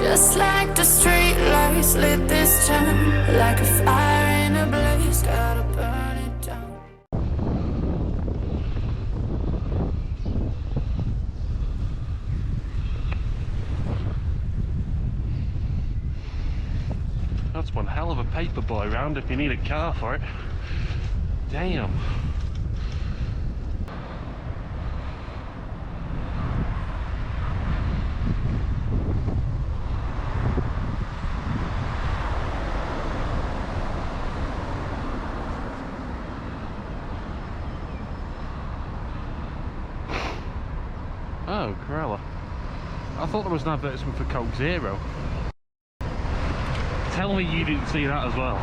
Just like the street lights lit this town, like a fire in a blaze, gotta burn it down. That's one hell of a paperboy round if you need a car for it. Damn. Oh, Corella. I thought there was an advertisement for Coke Zero. Tell me you didn't see that as well.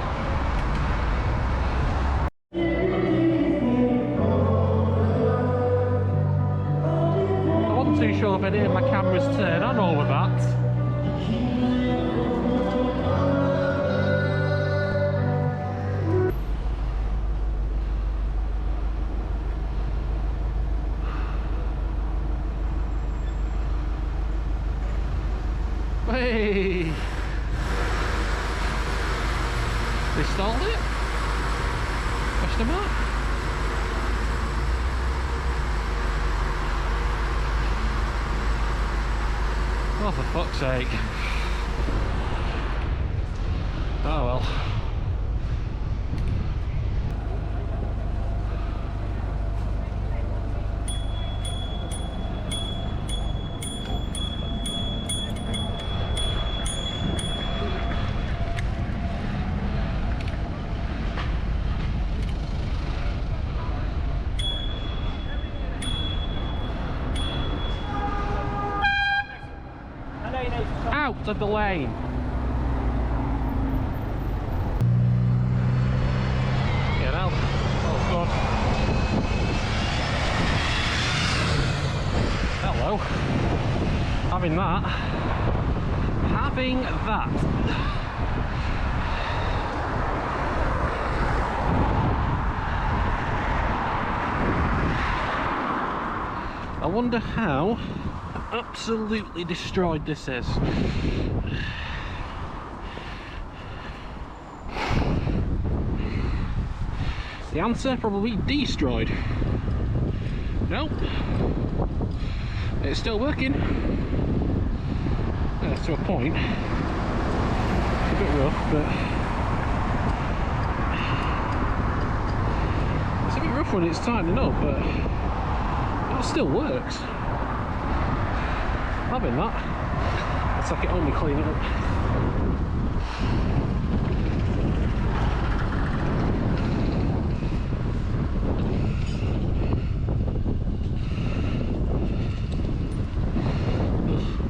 I wasn't too sure if any of my cameras turn on all of that. Hey! They stalled it? Question mark? Oh, for fuck's sake. Oh well. Out of the lane. Get out. Oh god. Hello. Having that. Having that. I wonder how absolutely destroyed this is. The answer, probably destroyed. Nope. It's still working. To a point. It's a bit rough, but it's a bit rough when it's tightening up, but it still works. Having that. It's like it only clean it up.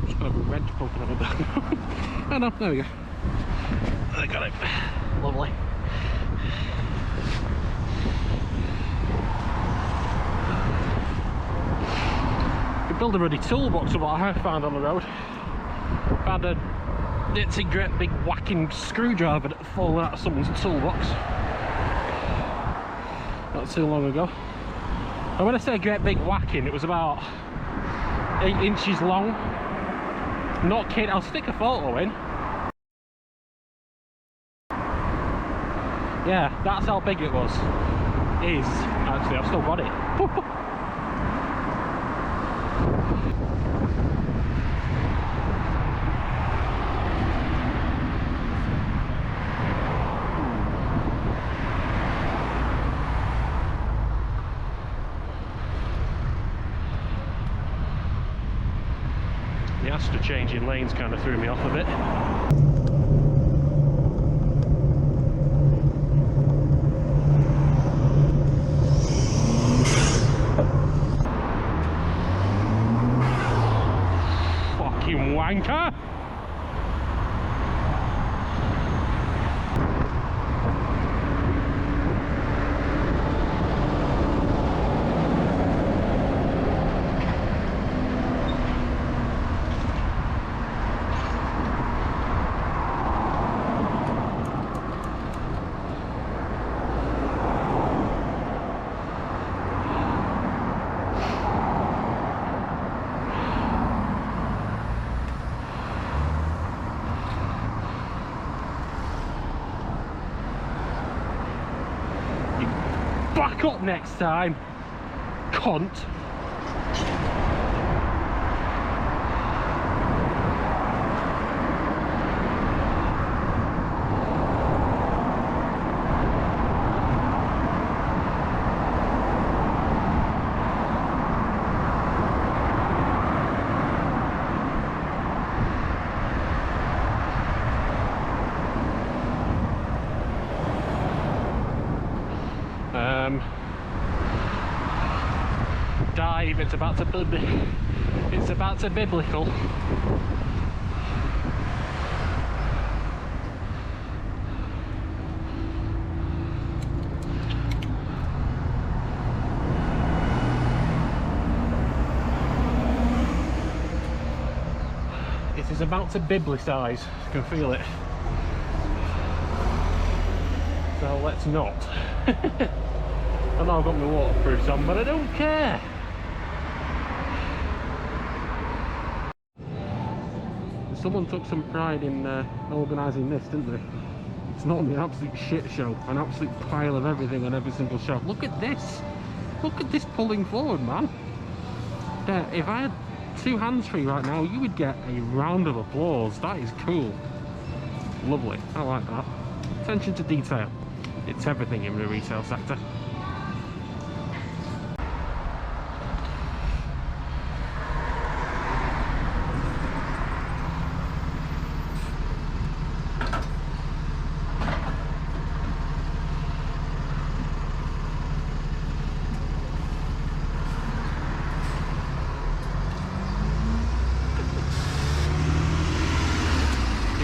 Just got a wrench poking on my back. Oh no, there we go. I got it. Lovely. Build a ready toolbox of what I found on the road. Found a it's a great big whacking screwdriver that fallen out of someone's toolbox not too long ago. And when I say great big whacking, it was about 8 inches long. Not kidding, I'll stick a photo in. Yeah, that's how big it was. Actually, I've still got it. The Astra changing lanes kind of threw me off a bit. Fucking wanker! back up next time, cunt. Dive, it's about to biblical. It is about to biblicize, I can feel it. So let's not. I know I've got my waterproofs on, but I don't care. Someone took some pride in organising this, didn't they? It's not an absolute shit show, an absolute pile of everything on every single shot. Look at this! Look at this pulling forward, man! There, if I had two hands free right now, you would get a round of applause. That is cool. Lovely, I like that. Attention to detail. It's everything in the retail sector.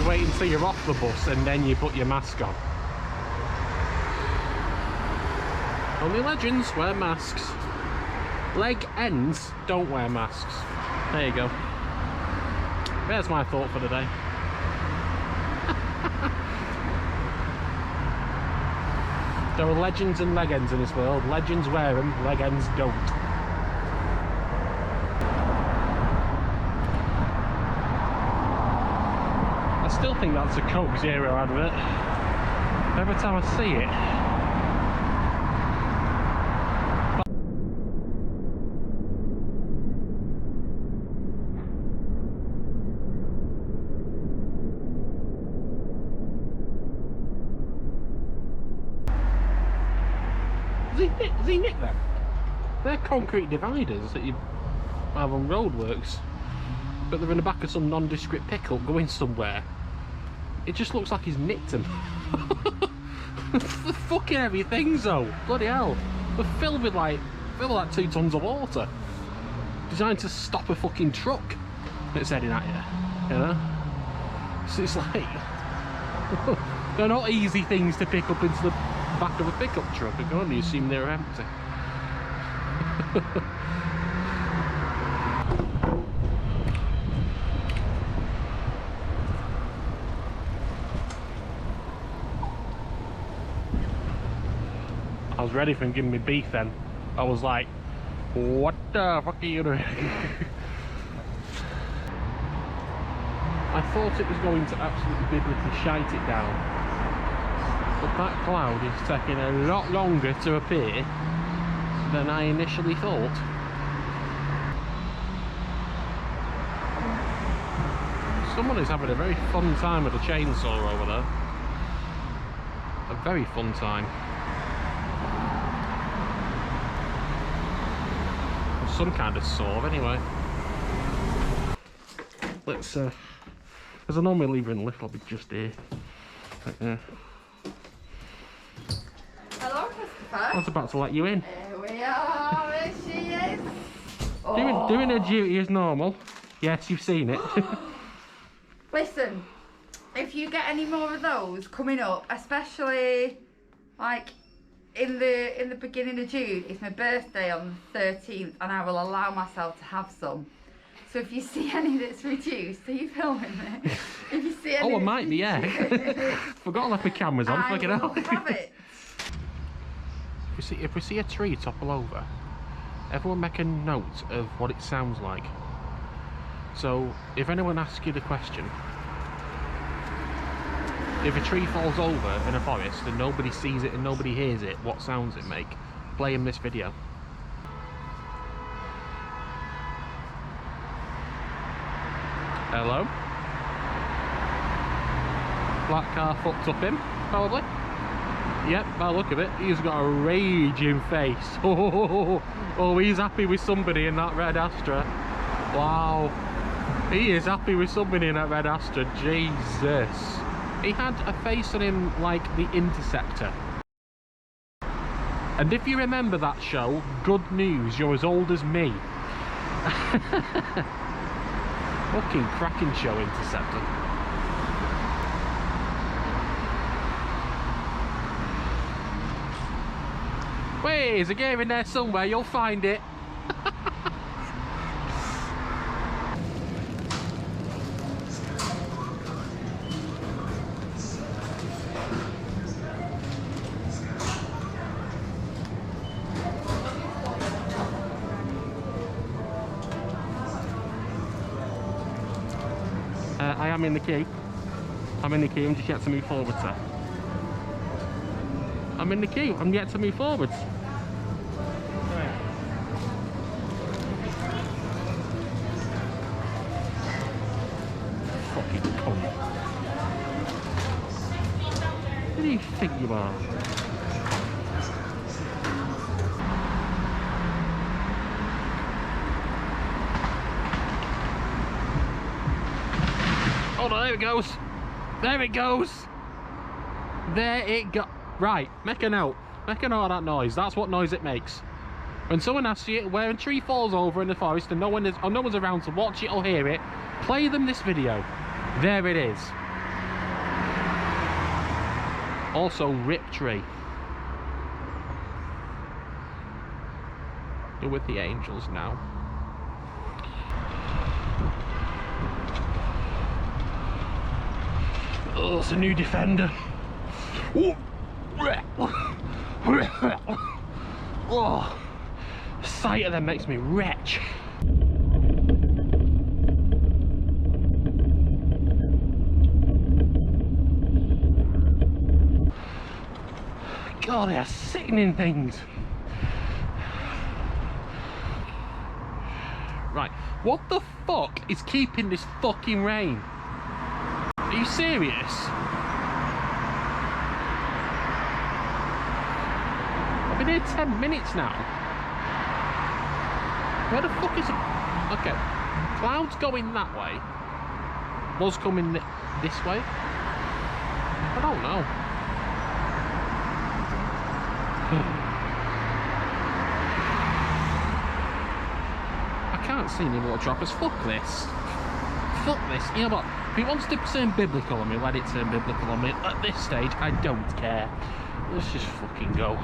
Wait until you're off the bus and then you put your mask on. Only legends wear masks. Leg ends don't wear masks. There you go. There's my thought for the day. There are legends and leg ends in this world. Legends wear them, leg ends don't. I still think that's a Coke Zero advert. Every time I see it. Has he nicked them? They're concrete dividers that you have on roadworks, but they're in the back of some nondescript pickup going somewhere. It just looks like he's nicked them. They're fucking heavy things though. Bloody hell. They're filled with like 2 tons of water. Designed to stop a fucking truck that's heading at you. You know? So it's like they're not easy things to pick up into the back of a pickup truck. I can only assume they're empty. I was ready for him giving me beef then. I was like, what the fuck are you doing? I thought it was going to absolutely biblically shite it down. But that cloud is taking a lot longer to appear than I initially thought. Someone is having a very fun time with a chainsaw over there. A very fun time. Some kind of saw anyway. Let's because I normally leave her in the lift, I'll be just here. Right there. Hello, Christopher. I was about to let you in. Here we are, there she is. Doing her duty as normal. Yes, you've seen it. Listen, if you get any more of those coming up, especially like in the beginning of June, it's my birthday on the 13th and I will allow myself to have some. So if you see any that's reduced, are you filming me? If you see any I might be, yeah. Forgot to let my cameras on, fucking hell. Have it. If we see a tree topple over, everyone make a note of what it sounds like. So if anyone asks you the question, if a tree falls over in a forest and nobody sees it and nobody hears it, what sounds it make? Play him this video. Hello? Black car fucked up him, probably. Yep, by the look of it, he's got a raging face. Oh, he's happy with somebody in that red Astra. Wow. He is happy with somebody in that red Astra. Jesus. He had a face on him like the Interceptor. And if you remember that show, good news, you're as old as me. Fucking cracking show, Interceptor. Wait, there's a game in there somewhere, you'll find it. I am in the queue. I'm in the queue, I'm just yet to move forward, sir. I'm in the queue, I'm yet to move forward. Fucking cunt. Who do you think you are? Hold on, there it goes. There it goes. There it go. Right, make a note. Make a note of that noise. That's what noise it makes. When someone asks you where a tree falls over in the forest and no one's around to watch it or hear it, play them this video. There it is. Also, rip tree. You're with the angels now. Oh, it's a new Defender. Oh, the sight of them makes me retch. God, they are sickening things. Right, what the fuck is keeping this fucking rain? Are you serious? I've been here 10 minutes now. Where the fuck is it? Okay, clouds going that way. Was coming this way? I don't know. I can't see any water droppers. Fuck this. Fuck this. You know what? If he wants to turn biblical on me, let it turn biblical on me. At this stage, I don't care. Let's just fucking go.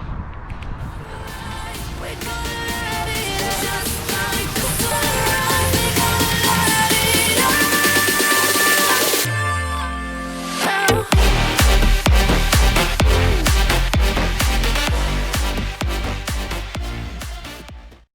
We're gonna let it just like